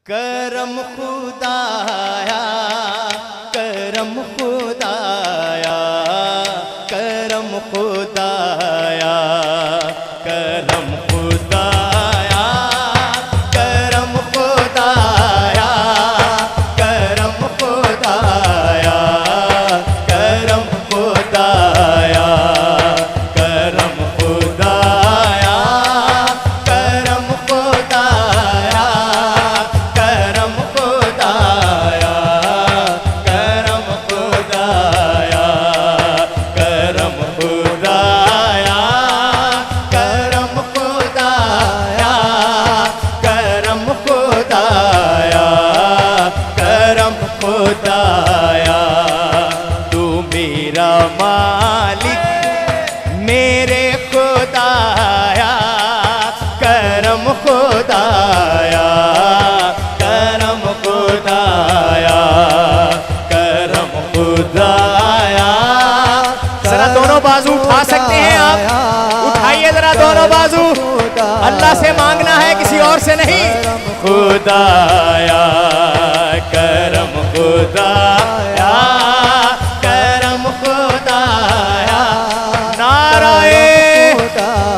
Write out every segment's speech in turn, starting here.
करम खुदाया, करम खुदाया, करम खुदाया, करम खुदाया, करम खुदाया, करम खुदाया, करम खुदाया, करम खुदाया, करम खुदाया, करम खुदाया, करम खुदाया, करम खुदाया, करम खुदाया, करम खुदाया, करम खुदाया। तू मेरा मालिक मेरे खुदाया, करम खुदाया, करम खुदाया, करम खुदाया। जरा दोनों बाजू उठा सकते हैं आप? उठाइए जरा दोनों बाजू। अल्लाह से मांगना है, किसी और से नहीं। खुदाया, करम खुदाया, करम खुदाया। नाराए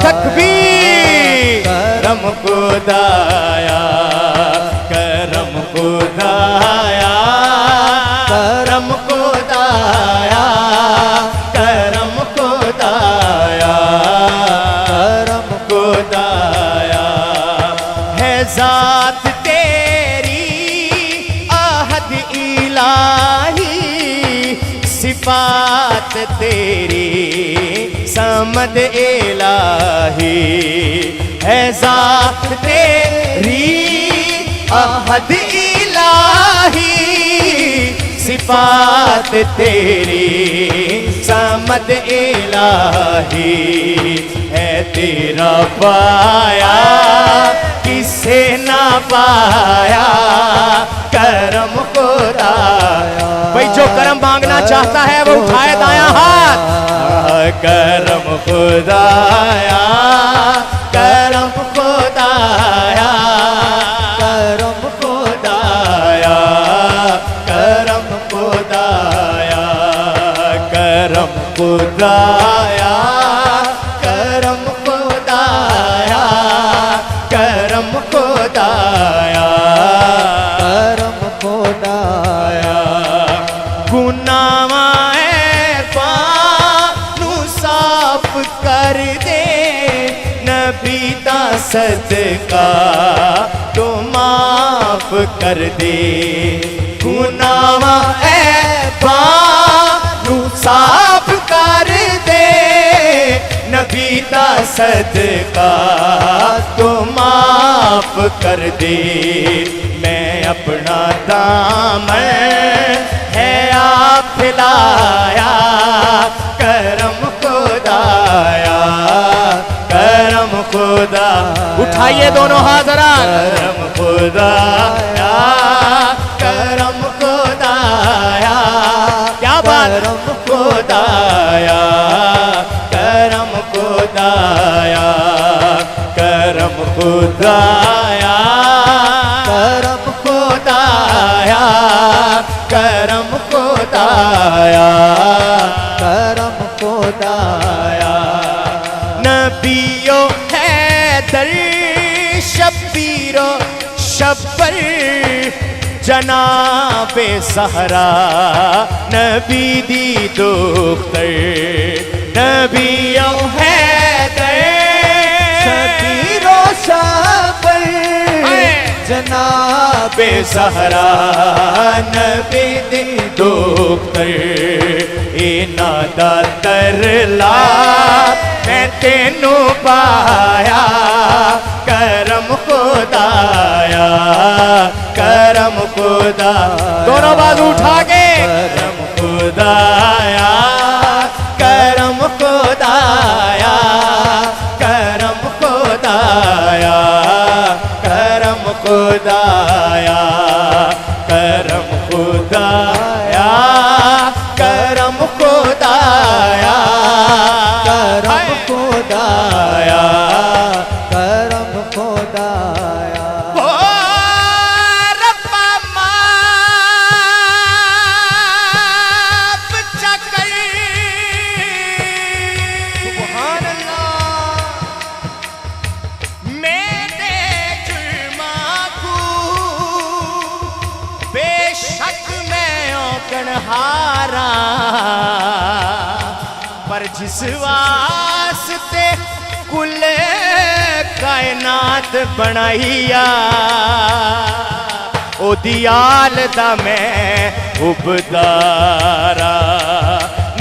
तकबीर। करम खुदाया, करम खुदाया, करम खुदाया, करम खुदाया, करम खुदाया। है जात तेरी आहद इलाही, सिफात तेरी समद इलाही। है जात तेरी आहद इलाही, सिफात तेरी समद इलाही। है तेरा पाया किसे ना पाया, करम खुदाया। भाई जो करम मांगना चाहता है वो उठाए दाया हाथ। करम खुदाया, करम खुदाया, करम खुदाया, करम खुदाया, करम खुदाया, करम खुदाया, करम खुदाया, करम खुदाया। गुनाहे पानू साफ कर दे, नबी दा सदका तो माफ कर दे। गुनाहे पानू साफ कर दे, नबी दा सदका तो माफ कर दे। मैं अपना दामन है आप लाया, करम खुदाया, करम खुदा। उठाइए दोनों हाथ जरा। करम खुदाया, करम खुदाया, क्या बात। करम खुदाया, करम खुदाया, करम खुदाया, करम खुदाया, करम खुदाया, करम खुदाया। नबियो हैदर शब्बीरो शब्बर, जनाबे सहरा नबी दी दोख्तर। नबियो हैदर शब्बीरो शब्बर, जनाबे सहरा नबी दी दोख्तर। इना दा तरला मैं तेनू पाया, करम खुदाया, करम खुदा। दोनों बाजू उठा के। करम खुदाया, करम खुदाया, करम खुदाया, करम खुदाया, करम खुदाया, करम खुदाया, करम खुदाया, करम खुदाया। हारा, पर जिस वास्ते कुल कायनात बनाईया, ओ दियाल दा मैं उबदारा।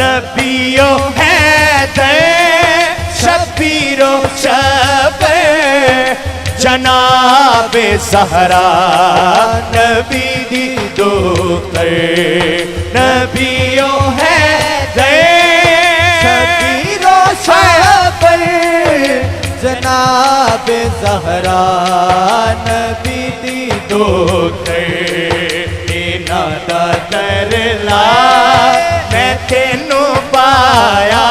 नबियो है दे शबीरो शब जनाबे ज़हरा, नबी दी दोतर। नबियो है दे शबीरो शब जनाबे ज़हरा, नबी दी दोतर। इना दा तरला मैं तेनू पाया,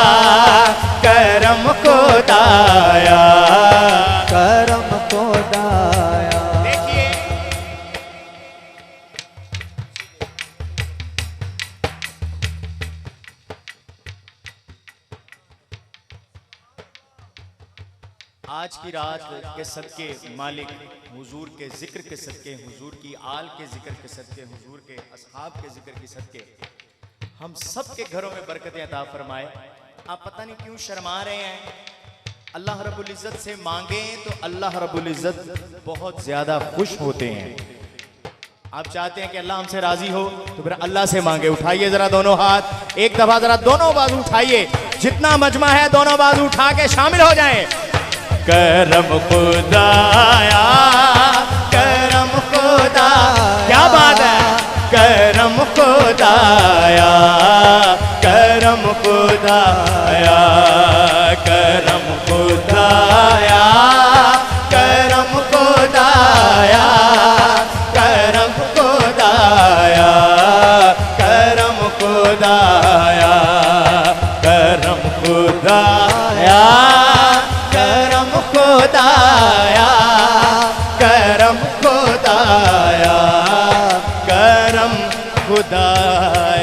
करम को दाया, करम को दाया। देखिए आज की रात के सदके मालिक हुजूर के जिक्र के सदके, हुजूर की आल के जिक्र के सदके, हुजूर के असहाब के जिक्र के सदके हम सब के घरों में बरकतें अता फरमाए। आप पता नहीं क्यों शर्मा रहे हैं। अल्लाह रब्बुल इज़्ज़त से मांगे तो अल्लाह रब्बुल इज़्ज़त बहुत ज्यादा खुश होते हैं। आप चाहते हैं कि अल्लाह हमसे राजी हो तो फिर अल्लाह से मांगे। उठाइए जरा दोनों हाथ, एक दफा जरा दोनों बाजू उठाइए, जितना मजमा है दोनों बाजू उठा के शामिल हो जाएं। करम खुदाया, करम खुदा, क्या बात है। करम खुदाया, करम खुदाया, करम खुदाया, करम खुदाया, करम खुदाया, करम खुदाया, करम खुदाया, करम खुदाया, करम खुदाया, करम खुदाया।